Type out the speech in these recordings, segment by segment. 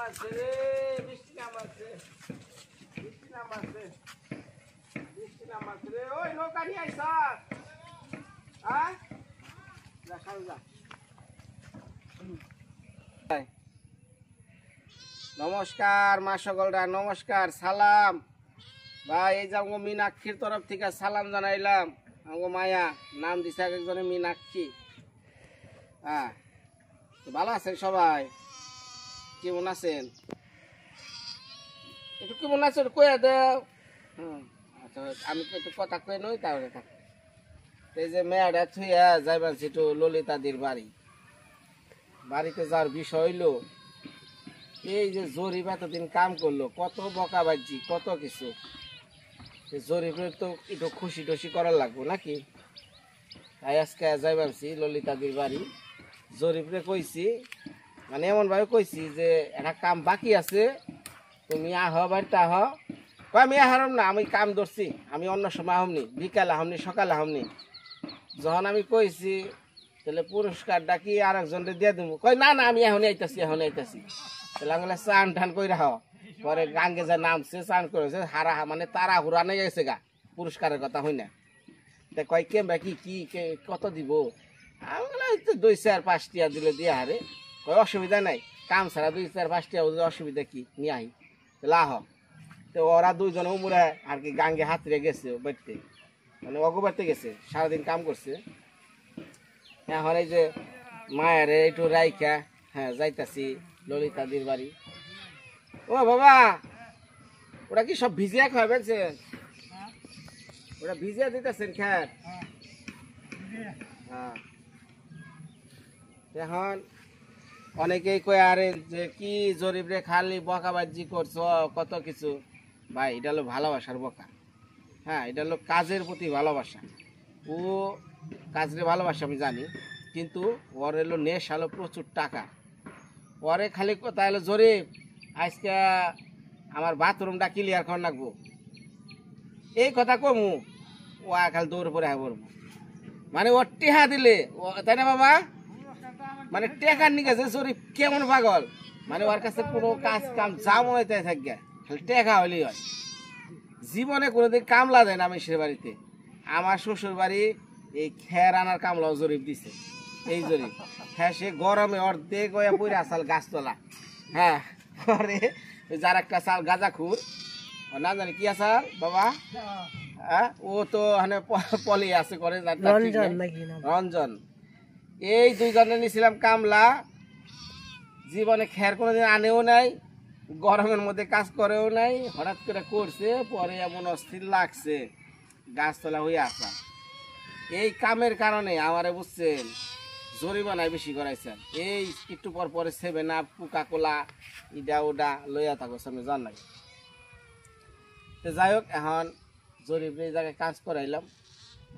নামাচ্ছে রে, বৃষ্টি নামাচ্ছে, বৃষ্টি নামাচ্ছে, বৃষ্টি নামাচ্ছে রে। ওই নৌকা নিয়ে আইস, হ্যাঁ যা খাও যা। নমস্কার মা সকলরা, নমস্কার, সালাম ভাই। এই যে আমগো মীনাক্ষীর তরফ থেকে সালাম জানাইলাম। আমগো মায়া নাম দিছে একজনে মীনাক্ষী। হ্যাঁ, ভালো আছেন সবাই? কেমন আছেন? একটু কেমন আছেন কয়ে দেও। আচ্ছা, আমি তো একটু কথা কয়ে নই তাহলে থাক। এই যে মেয়েটা থুইয়া যাইবার একটু ললিতাদির বাড়ি, বাড়িতে যাওয়ার বিষয় হইলো এই যে জরিপ এতদিন কাম করলো, কত বকা বাজি কত কিছু, জরিপের তো একটু খুশি টুসি করার লাগবো নাকি। তাই আজকে যাই ভাবছি ললিতাদির বাড়ি। জরিপরে কইছি, মানে এমনভাবে কইছি যে একটা কাম বাকি আছে, তুমি আহ বাড়িতে আহ। আমি আহারম না, আমি কাম ধরছি, আমি অন্য সময় আহমনি, বিকালে আহমনি, সকালে আহমনি। যখন আমি কইছি তাহলে পুরস্কারটা কি আর একজনকে দিয়ে দেবো, কই না না আমি এখন আইতাছি, এখন আইতাছি। তাহলে আমি চান টান করে রাহ। পরে গাঙ্গে যা নামছে, চান করেছে, হারা মানে তারা হুরা নিয়ে গেছে গা, পুরস্কারের কথা হই না। তা কয় কেমবা কি কি কত দিব, আমি বললাম 2-4-5 টিয়া দিলে দিয়ে হারে। কয় অসুবিধা নাই, কাম ছাড়া 2-4-5 টিয়া অসুবিধা কি, নিয়ে আহি লাহ। তো ওরা দুইজনে উমরে আর কি গাঙ্গে হাতরে গেছে বাড়িতে, মানে অগো বাড়িতে গেছে, সারাদিন কাম করছে। এখন এই যে মায়ের একটু রাইখা হ্যাঁ যাইতাছি ললিতাদির বাড়ি। ও বাবা, ওরা কি সব ভিজিয়া খাওয়াবেন? ওরা ভিজিয়া দিতেছেন খ্যার? হ্যাঁ। এখন অনেকেই কয় আরে যে কি জরিপ রে খালি বকাবাজি করছো কত কিছু। ভাই এটা হলো ভালোবাসার বকা। হ্যাঁ, এটা হলো কাজের প্রতি ভালোবাসা। ও কাজরে ভালোবাসা আমি জানি, কিন্তু ওর এলো নেশা হলো প্রচুর টাকা। ওরে খালি কথা হলো জরিপ আজকে আমার বাথরুমটা ক্লিয়ার কর রাখবো, এই কথা কমু ও খালি দৌড়ে পরে পড়বো। মানে ওর টেহা দিলে তাই না বাবা, মানে টেকার নিকে যে জরিপ কেমন পাগল, মানে ওর কাছে কোনো কাজ কাম যা মনে হয় তাই থাকবে, খালি টেকা হইলেই হয়। জীবনে কোনোদিন কামলা দেয় না মেশের বাড়িতে। আমার শ্বশুর বাড়ি এই খের আনার কামলাও জরিপ দিছে, এই জরিপ। হ্যাঁ, সে গরমে অর্ধেক হয়ে পড়ে আসাল গাছতলা। হ্যাঁ, পরে যার একটা চাল গাঁজা খুর, না জানি কি আসাল বাবা, হ্যাঁ ও তো মানে পলি আছে করে রঞ্জন। এই দুইজনে নিয়েছিলাম কামলা, জীবনে খের কোনোদিন আনেও নাই, গরমের মধ্যে কাজ করেও নাই। হঠাৎ করে করছে, পরে এমন অস্থির লাগছে গাছতলা হয়ে আসা। এই কামের কারণে আমারে বুঝছেন জরিমানায় বেশি করাইছেন। এই একটু পর পরে 7 আপ, কোকা-কোলা, ইডা ওডা লইয়া থাকো সামনে জান লাগে। তো যাই হোক, এখন জরিপ এই জায়গায় কাজ করাইলাম।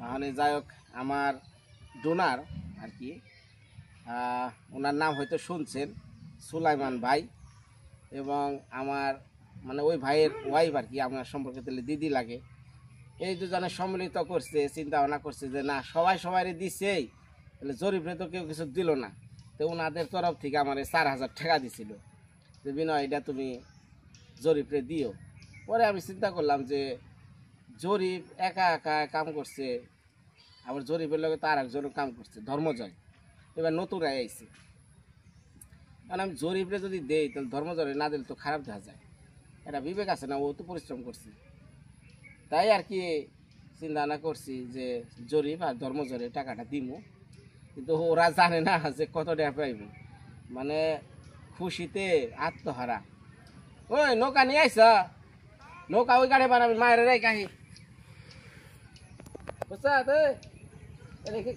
এখন যাই হোক, আমার ডোনার আর কি, ওনার নাম হয়তো শুনছেন, সুলাইমান ভাই, এবং আমার মানে ওই ভাইয়ের ওয়াইফ আর কি, আমার সম্পর্কে তাহলে দিদি লাগে। এই দুজনে সম্মিলিত করছে, চিন্তা ভাবনা করছে যে না সবাই সবাই দিছেই, তাহলে জরিপে তো কেউ কিছু দিল না। তো ওনাদের তরফ থেকে আমার 4,000 টাকা দিছিল যে বিনয় এটা তুমি জরিপে দিও। পরে আমি চিন্তা করলাম যে জরিপ একা একা কাম করছে, আবার জরিপের লগে তার একজনও কাম করছে, ধর্মজয় এবার নতুন আইছে। কারণ আমি জরিপে যদি দেই তাহলে ধর্মজয় না দিলে তো খারাপ দেখা যায়, এটা বিবেক আছে না, ও তো পরিশ্রম করছে। তাই আর কি চিন্তা ভাবনা করছি যে জরিপ আর ধর্মজরে টাকাটা দিব, কিন্তু ওরা জানে না যে কত টাকা পাইব, মানে খুশিতে আত্মহারা। ওই নৌকা নিয়ে আইস, নৌকা ওই গাড়ি বানাবি মায়ের রে কাহি বুঝছা তো,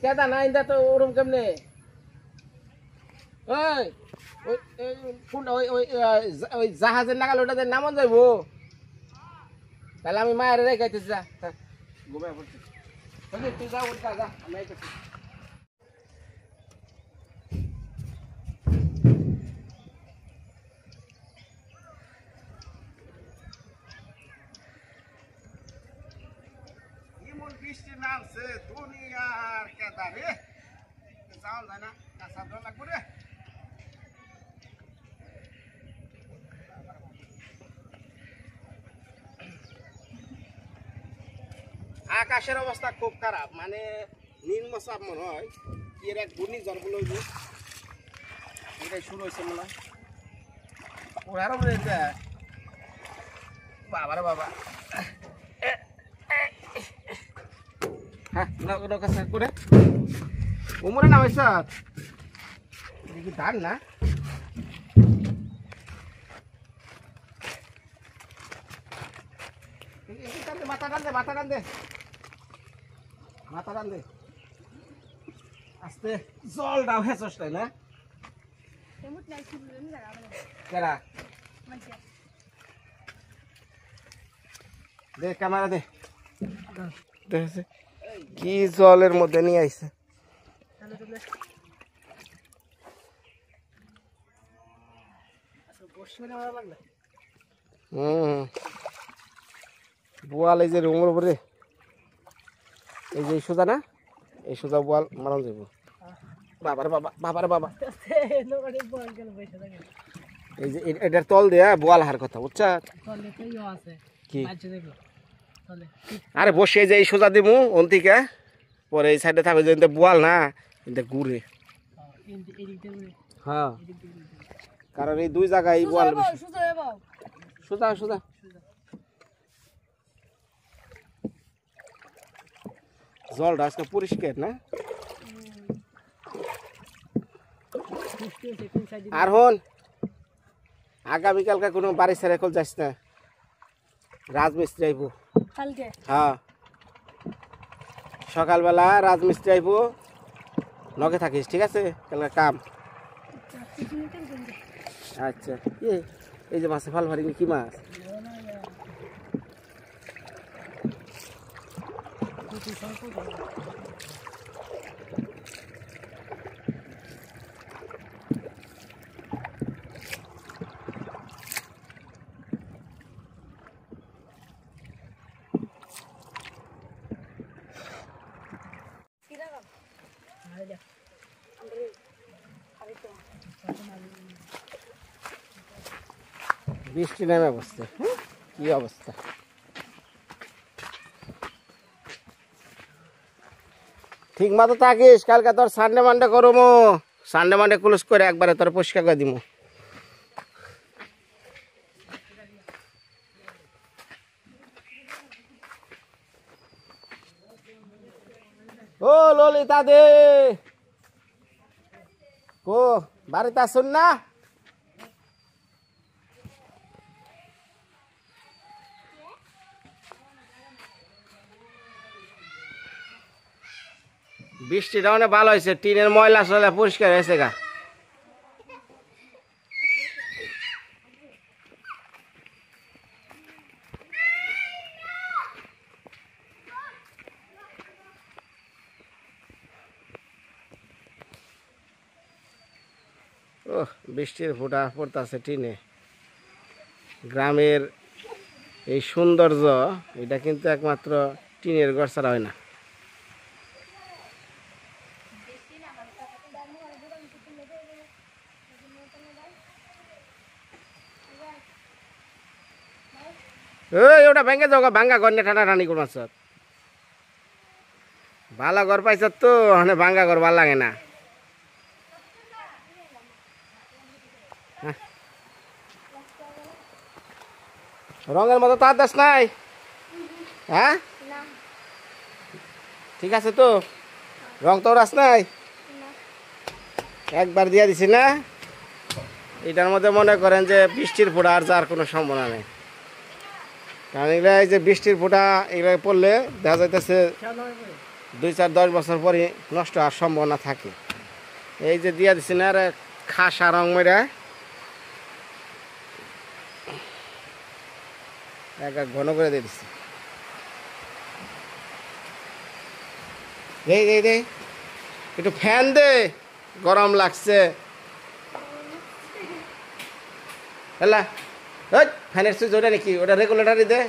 কেদা না ইন্দা তো ওরম কেমনে। ওই ওই ওই ওই জাহাজের নাগাল ওটাতে নামন যাইব, তাহলে আমি মায়ের রে গাইতেছি, যা ঘুমায় পড়ছি, তুই যা উঠা যা, আমি আইতেছি। বৃষ্টি নামছে দুনিয়ার কেদা রে, যাওয়া যায় না, কাঁচা লাগবো রে। আকাশের অবস্থা খুব খারাপ, মানে নিম্নচাপ মনে হয় কি এর এক ঘূর্ণিঝড় বলে এটাই শুরু হয়েছে মনে হয়। ওরারও বলে বাবারে বাবা। হ্যাঁ ওটা কাছে করে উমরে নাম হয়েছে কি ধান না মাথা টান দে মাথা টান দে মাথা টান দে আস্তে জল দাও হে চষ্টাই না কেরা দে ক্যামেরা দে দেখছে কি জলের মধ্যে নিয়ে আইছে বোয়াল এই যে রুমের উপরে এই যে সোজা না এই সোজা বোয়াল মারান যাব বাবার বাবা বাবার বাবা এই যে এটার তল দেয়া বোয়াল হার কথা বুঝছা কি আরে বসে যে এই সোজা দিমু ওন থেকে পরে এই সাইডে থাকবে যে বোয়াল না এটা ঘুরে হ্যাঁ কারণ এই দুই জায়গায় এই বোয়াল সোজা সোজা জলটা আজকে পরিষ্কার না আর হন আগামীকালকে কোনো বাড়ি ছেড়ে কল যাস না রাজমিস্ত্রি আইব হ্যাঁ সকালবেলা রাজমিস্ত্রি আইব নগে থাকিস ঠিক আছে কালকে কাম আচ্ছা এই যে মাছে ফাল ভারি কি মাছ বৃষ্টি নেমে বসছে কি অবস্থা ঠিক মতো থাকিস কালকে তোর সানডে মানডে করবো সানডে মানডে ক্লোজ করে একবারে তোর পরিষ্কার করে দিব ও ললিতা দে কো বাড়িতে আসুন না বৃষ্টিটা অনেক ভালো হয়েছে টিনের ময়লা সয়লা পরিষ্কার হয়েছে গা ও বৃষ্টির ফোঁটা পড়তেছে টিনে গ্রামের এই সৌন্দর্য এটা কিন্তু একমাত্র টিনের ঘর ছাড়া হয় না ওটা ভেঙে যাও ভাঙ্গা ঘর নিয়ে টানাটানি করো মাছ ভালো ঘর পাইছ তো মানে ভাঙ্গা ঘর ভালো লাগে না রঙের মতো তার দেশ নাই হ্যাঁ ঠিক আছে তো রং তো রাস নাই একবার দিয়া দিছি না এটার মধ্যে মনে করেন যে বৃষ্টির ফোঁটা আর যার কোনো সম্ভাবনা নেই কারণ এগুলা এই যে বৃষ্টির ফোঁটা এগুলো পড়লে দেখা যাইতেছে 2-4-10 বছর পরে নষ্ট হওয়ার সম্ভাবনা থাকে এই যে দিয়া দিছি না আর খাসা রং মেরা এক ঘন করে দিয়ে দিচ্ছি দে একটু ফ্যান দে গরম লাগছে ফ্যানের সুইচ ওটা নাকি ওটা রেগুলেটারই দে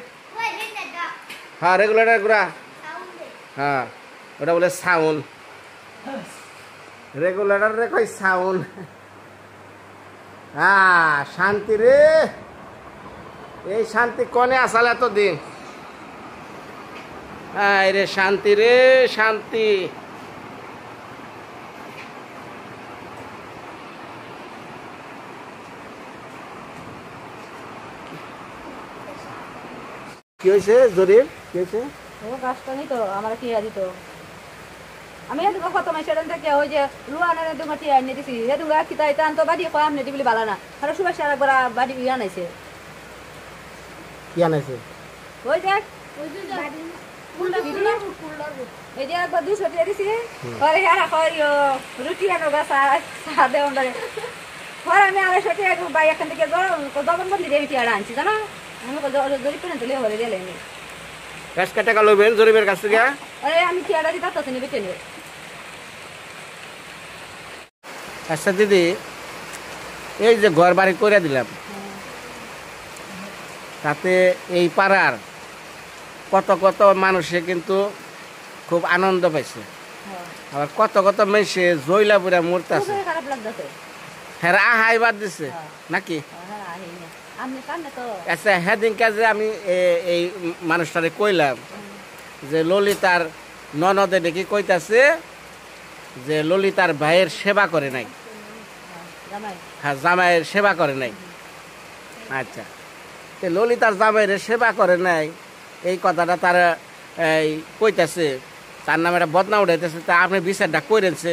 হ্যাঁ রেগুলেটার গুড়া হ্যাঁ ওটা বলে সাউন্ড রেগুলেটার রে কই সাউন্ড হ্যাঁ শান্তি রে এই শান্তি কনে আসাল এতদিন রে শান্তি রে শান্তি। কি হয়েছে জরির? কি হয়েছে? ও গাছটা নিত আমার কি দিত। আমি এদিকে কত মাস থেকে ওই যে লুয়ানের দুগা টিয়া এনে দিছি এদুগা কিতা এটা আনতো বাড়ি কয় আমনে দিবলি বালা না আর সুবাস আরেকবার বাড়ি ইয়া নাইছে। কি আনাইছে? ওই দেখ ওই যে এই যে একবার 200 টিয়া দিছি পরে হারা কইও রুটি আনো গাছ সাদে ওন্ডারে পরে আমি 250 টিয়া বাই এখান থেকে দবন বন্ধি দেই টিয়া আনছি জানো আমি জরি পেনে দিলে হরে দিলে নি গাছ কাটা গেল বেন জরিবের কাছে গিয়া। আরে আমি টিয়াটা দিতা তো নিবে কেন। আচ্ছা দিদি, এই যে ঘর বাড়ি করে দিলাম তাতে এই পাড়ার কত কত মানুষে কিন্তু খুব আনন্দ পাইছে, আবার কত কত মেসে জইলা পুরা মরতেছে। খারাপ লাগতেছে হ্যাঁ আহাই বাদ দিছে নাকি? আচ্ছা সেদিনকে যে আমি এই মানুষটারে কইলাম যে ললিতার ননদে দেখি কইতাছে যে ললিতার ভাইয়ের সেবা করে নাই, হ্যাঁ জামাইয়ের সেবা করে নাই। আচ্ছা তো ললিতার জামাইয়ের সেবা করে নাই এই কথাটা তার এই কইতাছে, তার নামে একটা বদনাম উঠাইতেছে। তা আপনি বিচারটা করেছে,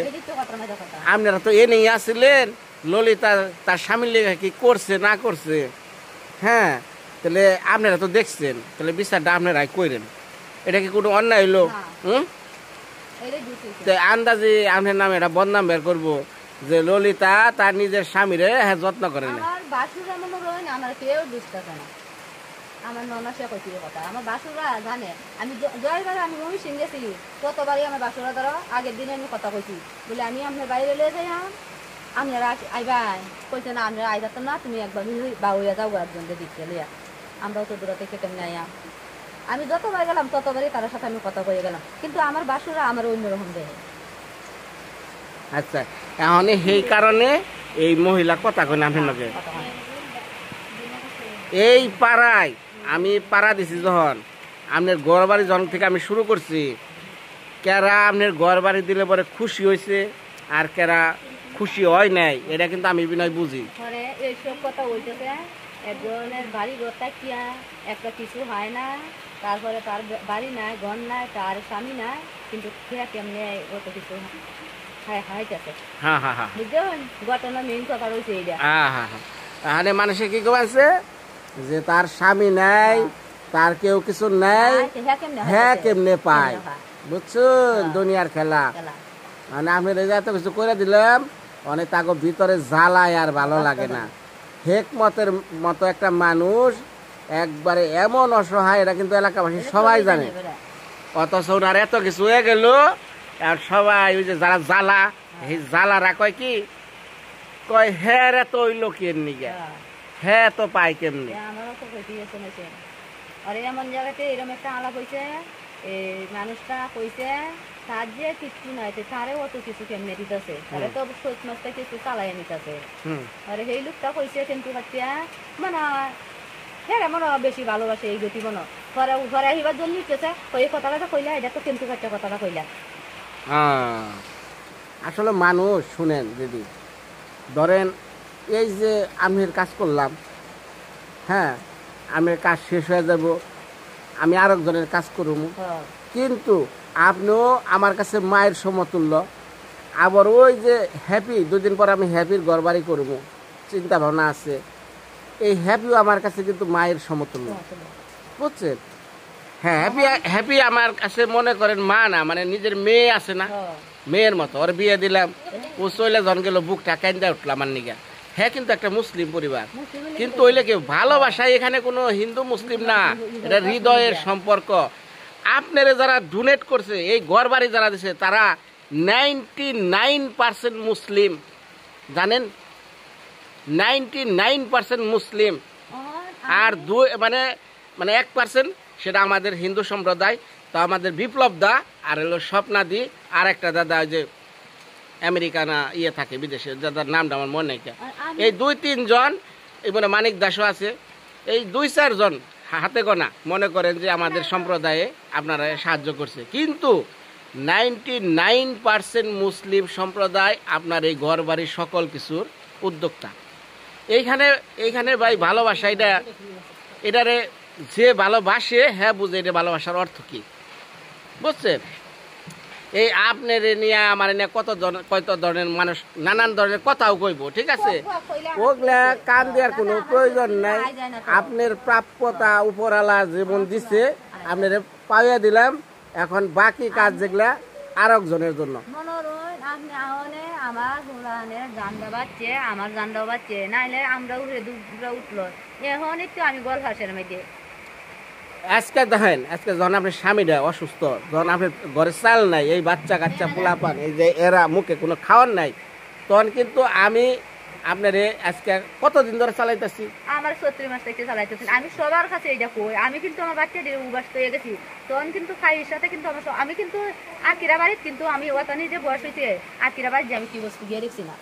আপনারা তো এ নিয়ে আসছিলেন ললিতা তার স্বামীর লেগে কি করছে না করছে, হ্যাঁ তাহলে আপনারা তো দেখছেন, তাহলে বিচারটা আপনারাই করেন। এটা কি কোনো অন্যায় হইলো? আন্দাজে আপনার নামে একটা বদনাম বের করবো যে ললিতা তার নিজের স্বামীরে হ্যাঁ যত্ন করে না। আমার ননা সে কইছে কথা আমার বাসুরা জানে আমি জয়বার আমি মমি সিং গেছি ততবারই আমার বাসুরা ধরো আগের দিনে আমি কথা কইছি বলে আমি আপনার বাইরে লয়ে যাই আমি আইবাই কইছে না আমরা আইবাত না তুমি একবার বাউয়া যাও একজনকে দিতে লিয়া আমরাও তো দূরা থেকে কেমনে আইয়া আমি যতবার গেলাম ততবারই তার সাথে আমি কথা কয়ে গেলাম, কিন্তু আমার বাসুরা আমার অন্যরকম দেয়। আচ্ছা এখন সেই কারণে এই মহিলা কথা কই না আপনার লগে এই পাড়ায় আমি পাড়া দিছি যখন আপনার ঘর বাড়ি যখন থেকে আমি শুরু করছি, কেরা আপনার ঘর বাড়ি দিলে পরে খুশি হয়েছে আর কেরা খুশি হয় নাই, এটা কিন্তু আমি বিনয় বুঝি। এইসব কথা বলতেছে একজনের বাড়ি ঘরটা কিয়া একটা কিছু হয় না, তারপরে তার বাড়ি নাই ঘর নাই তার স্বামী নাই, কিন্তু খেয়া কেমনে অত কিছু হাইতেছে। হ্যাঁ হ্যাঁ হ্যাঁ বুঝলেন ঘটনা মেইন কথা রয়েছে এইটা। হ্যাঁ হ্যাঁ হ্যাঁ এখানে মানুষে কি কমাচ্ছে যে তার স্বামী নাই তার কেউ কিছু নাই, হ্যাঁ কেমনে পায় বুঝছেন দুনিয়ার খেলা। মানে আমি এত কিছু করে দিলাম অনেক তাকে ভিতরে জ্বালায় আর ভালো লাগে না। হেকমতের মতো একটা মানুষ একবারে এমন অসহায়, এটা কিন্তু এলাকাবাসী সবাই জানে, অথচ ওনার এত কিছু হয়ে গেল আর সবাই ওই যে যারা জ্বালা এই জ্বালারা কয় কি কয় হ্যাঁ রে তো ওই লোকের নিগে হ্যাঁ তো পাই কেমনি। আমারও তো শুনেছে আর এমন জায়গাতে এরকম একটা আলাপ হয়েছে এই মানুষটা কইছে তার যে কিছু নাই তারে অত কিছু কেমনে দিতেছে তারে তো সৈত মাছটা কিছু চালাই নিতেছে। আর সেই লোকটা কইছে কিন্তু হাতিয়া মানে হ্যাঁ মনে বেশি ভালোবাসে এই গতি মনে ঘরে ঘরে আহিবার জন্য নিতেছে ওই কথাটা কইলা এটা তো কিন্তু একটা কথাটা কইলা। আসলে মানুষ শুনেন দিদি, ধরেন এই যে আমি কাজ করলাম, হ্যাঁ আমি কাজ শেষ হয়ে যাব আমি আরেকজনের কাজ করব, কিন্তু আপনিও আমার কাছে মায়ের সমতুল্য। আবার ওই যে হ্যাপি দুদিন পর আমি হ্যাপির ঘর বাড়ি করবো চিন্তা ভাবনা আছে, এই হ্যাপিও আমার কাছে কিন্তু মায়ের সমতুল্য বুঝছেন। হ্যাঁ হ্যাপি হ্যাপি আমার কাছে মনে করেন মা না, মানে নিজের মেয়ে আছে না মেয়ের মতো, ওর বিয়ে দিলাম ও চলে জন গেল বুকটা কান্দা উঠলো আমার নিগা। হ্যাঁ কিন্তু একটা মুসলিম পরিবার, কিন্তু ওইলে কি ভালোবাসা এখানে কোনো হিন্দু মুসলিম না, এটা হৃদয়ের সম্পর্ক। আপনারা যারা ডোনেট করছে এই ঘর বাড়ি যারা দিছে তারা 99% মুসলিম, জানেন 99% মুসলিম, আর মানে 1% সেটা আমাদের হিন্দু সম্প্রদায়। তো আমাদের বিপ্লব দা আর হলো স্বপ্না দি আর একটা দাদা যে আমেরিকা না ইয়ে থাকে বিদেশে, দাদার নামটা আমার মনে নেই। এই 2-3 জন, এবারে মানিক দাসও আছে, এই 2-4 জন হাতে গোনা মনে করেন যে আমাদের সম্প্রদায়ে আপনারা সাহায্য করছে, কিন্তু 99% মুসলিম সম্প্রদায় আপনার এই ঘর বাড়ির সকল কিছুর উদ্যোক্তা। এইখানে ভাই ভালোবাসা এটারে যে ভালোবাসে হ্যাঁ বুঝে এটা ভালোবাসার অর্থ কি বুঝছেন। এই আপনার নিয়ে আমার নিয়ে কত ধরনের মানুষ নানান ধরনের কথাও কইব, ঠিক আছে, ওগুলা কান দেওয়ার কোনো প্রয়োজন নাই। আপনার প্রাপ্যতা উপরালা যেমন দিচ্ছে আপনার পাইয়া দিলাম, এখন বাকি কাজ যেগুলা আর একজনের জন্য। আমার জানডা বাচ্চে আমার জানডা বাচ্চে নাইলে আমরা উঠলো এখন একটু আমি গল্প হাসের মধ্যে আজকে দেখেন, আজকে যখন আপনার স্বামীরা অসুস্থ, যখন আপনার ঘরে চাল নাই, এই বাচ্চা কাচ্চা পোলাপান এই যে এরা মুখে কোনো খাওয়ার নাই, তখন কিন্তু আমি আপনার আজকে কতদিন ধরে চালাইতেছি, আমার 36 মাস থেকে চালাইতেছি। আমি সবার কাছে এটা কই, আমি কিন্তু আমার বাচ্চা দিয়ে উবাস হয়ে গেছি, তখন কিন্তু খাইয়ের সাথে কিন্তু আমি কিন্তু আকিরা বাড়ির কিন্তু আমি ওখানে যে বয়স হয়েছে আকিরা বাড়ির যে আমি কি বস্তু গিয়ে দেখছি না,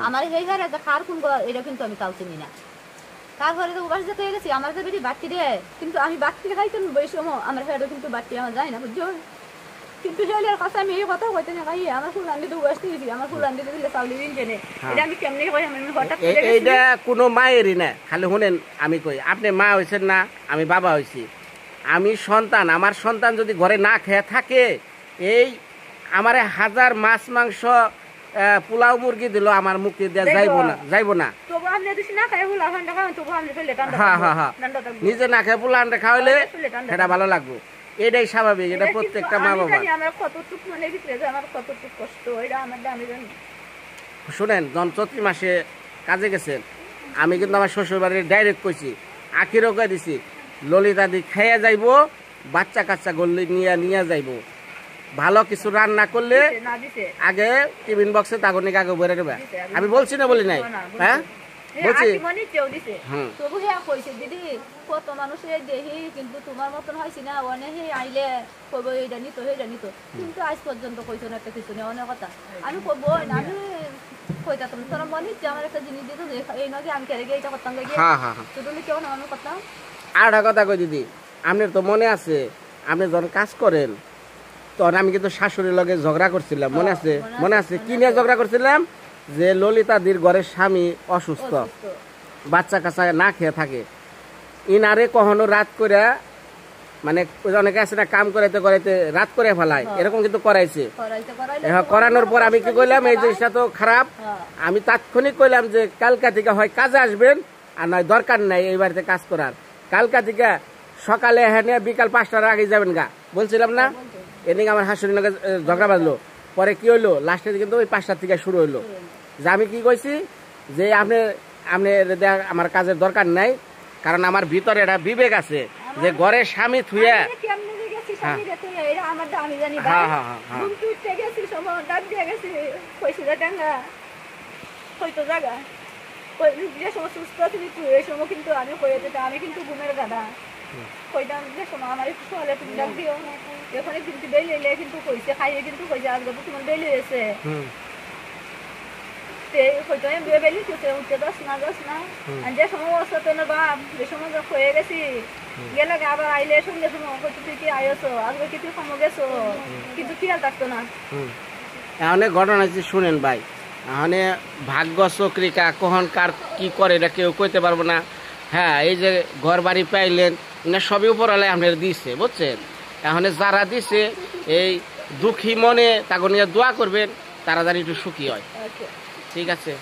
আমার এই ঘরে খার কোন এটা কিন্তু আমি কাউ চিনি না। তার ঘরে তো উবাস যেতে হয়ে গেছি, আমার তো বেশি বাচ্চি দেয়, কিন্তু আমি বাচ্চি খাইতাম ওই সময় আমার হেডও কিন্তু বাচ্চি আমার যায় না বুঝছো। কিন্তু হেলের কথা আমি এই কথা কইতে না, খাই আমার ফুল আন্ডি তো উবাস দিয়েছি, আমার ফুল আন্ডি দিলে চাউলি দিন জেনে এটা আমি কেমনি কই, আমি হঠাৎ এইটা কোনো মায়েরই না। খালি শুনেন আমি কই, আপনি মা হয়েছেন না, আমি বাবা হয়েছি, আমি সন্তান, আমার সন্তান যদি ঘরে না খেয়ে থাকে, এই আমার 1000 মাছ মাংস পোলাও মুরগি দিল আমার মুখে দেওয়া যাইব না। নিজে না খেয়ে পোলা আন্ডা খাওয়াইলে সেটা ভালো লাগবে, এটাই স্বাভাবিক, এটা প্রত্যেকটা মা বাবা। শুনেন, যখন 34 মাসে কাজে গেছেন, আমি কিন্তু আমার শ্বশুর বাড়ির ডাইরেক্ট কইছি, আখিরও কয়ে দিছি ললিতা দি খাইয়া যাইব, বাচ্চা কাচ্চা গল্লি নিয়ে যাইব, ভালো কিছু রান্না করলে আগে টিফিন বক্সে তাগনিক আগে বেড়ে দেবে। আমি বলছি না বলি নাই, হ্যাঁ বলছি। দিদি কত মানুষের দেখি কিন্তু তোমার মতন হয়েছি না, অনেক আইলে কব এইটা নিত সেইটা নিত, কিন্তু আজ পর্যন্ত কইছো না একটা কিছু নেই, অনেক কথা আমি কব না, আমি কইতাম তোর মনে হচ্ছে আমার একটা জিনিস দিত এই নয় আমি কেড়ে গিয়ে এটা করতাম গিয়ে তুমি কেমন আমি করতাম। আর একটা কথা কই দিদি, আপনার তো মনে আছে আপনি যখন কাজ করেন তখন আমি কিন্তু শাশুড়ির লগে ঝগড়া করছিলাম, মনে আছে? মনে আছে কি নিয়ে ঝগড়া করছিলাম? যে ললিতাদির ঘরের স্বামী অসুস্থ, বাচ্চা কাচ্চা না খেয়ে থাকে, ইনারে কখনো রাত করে মানে অনেকে আছে না কাম করাইতে করাইতে রাত করে ফেলায়, এরকম কিন্তু করাইছে। করানোর পর আমি কি কইলাম, এই জিনিসটা তো খারাপ, আমি তাৎক্ষণিক কইলাম যে কালকা থেকে হয় কাজে আসবেন, আর নয় দরকার নাই এই বাড়িতে কাজ করার, কালকা থেকে সকালে হ্যাঁ বিকাল 5টার আগে যাবেন গা, বলছিলাম না? এদিকে আমার হাসুরির লগে ঝগড়া বাঁধলো, পরে কি হইলো, লাস্টে কিন্তু ওই 5টার থেকে শুরু হইলো, যে আমি কি কইছি যে আপনি আমার কাজের দরকার নাই, কারণ আমার ভিতরে একটা বিবেক আছে যে ঘরে স্বামী থুয়া কিন্তু আমি আমি কিন্তু ঘুমের গাদা কইতাম যে সময় আমার একটু সকালে তুমি ডাক দিও, এখানে কিন্তু বেলি এলে কিন্তু কইছে খাইয়ে কিন্তু কইছে আজকে তো তোমার বেলি হয়েছে বেলি উঠতে দশ না যে সময় অসত না বাপ, যে সময় হয়ে গেছি গেলে আবার আইলে সন্ধ্যে সময় কইতে তুই কি আইছো আজকে কিছু সময় গেছো, কিন্তু খেয়াল থাকতো না। অনেক ঘটনা আছে শুনেন ভাই, মানে ভাগ্য চক্রিকা কখন কার কি করে এটা কেউ কইতে পারবো না। হ্যাঁ, এই যে ঘর বাড়ি পাইলেন না সবই উপরালে আপনার দিচ্ছে বুঝছেন, এখন যারা দিছে এই দুঃখী মনে তাকে নিয়ে দোয়া করবেন, তারা জানি একটু সুখী হয়। ঠিক আছে।